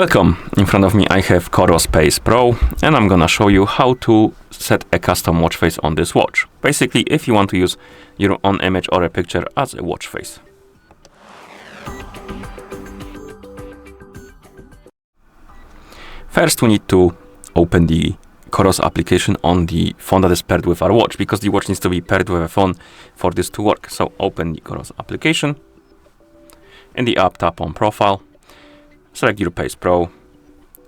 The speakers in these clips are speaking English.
Welcome. In front of me I have COROS Pace Pro, and I'm gonna show you how to set a custom watch face on this watch. Basically, if you want to use your own image or a picture as a watch face. First, we need to open the COROS application on the phone that is paired with our watch, because the watch needs to be paired with a phone for this to work. So open the COROS application. In the app, tap on Profile. Select your Pace Pro,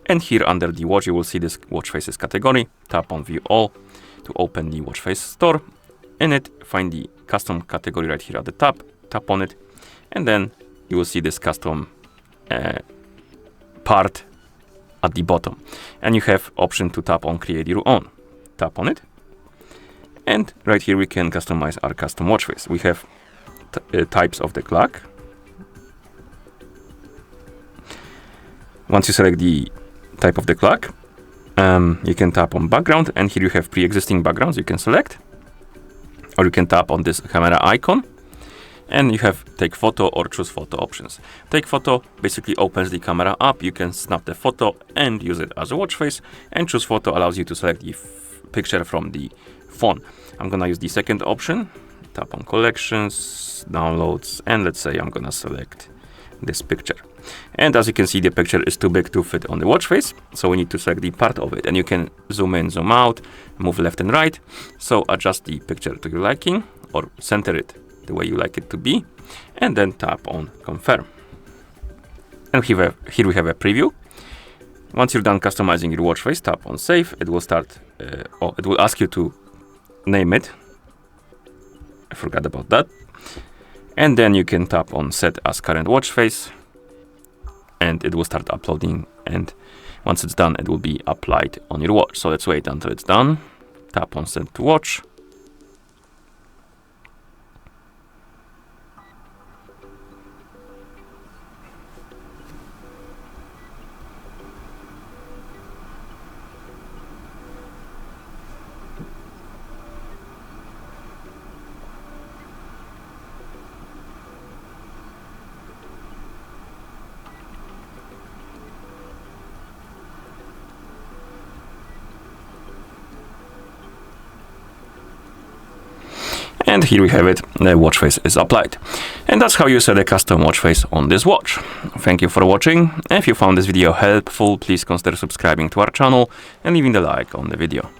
and here under the watch you will see this watch faces category. Tap on View All to open the watch face store. In it, find the custom category right here at the top. Tap on it, and then you will see this custom part at the bottom. And you have option to tap on Create Your Own. Tap on it, and right here we can customize our custom watch face. We have types of the clock. Once you select the type of the clock, you can tap on background, and here you have pre-existing backgrounds you can select, or you can tap on this camera icon, and you have take photo or choose photo options. Take photo basically opens the camera up. You can snap the photo and use it as a watch face, and choose photo allows you to select the picture from the phone. I'm gonna use the second option. Tap on collections, downloads, and let's say I'm gonna select this picture. And as you can see, the picture is too big to fit on the watch face, so we need to select the part of it, and you can zoom in, zoom out, move left and right. So adjust the picture to your liking, or center it the way you like it to be, and then tap on confirm. And here we have a preview. Once you're done customizing your watch face, tap on save. It will start, it will ask you to name it. I forgot about that. And then you can tap on set as current watch face, and it will start uploading, and once it's done it will be applied on your watch. So let's wait until it's done. Tap on send to watch. And here we have it, the watch face is applied. And that's how you set a custom watch face on this watch. Thank you for watching. If you found this video helpful, please consider subscribing to our channel and leaving a like on the video.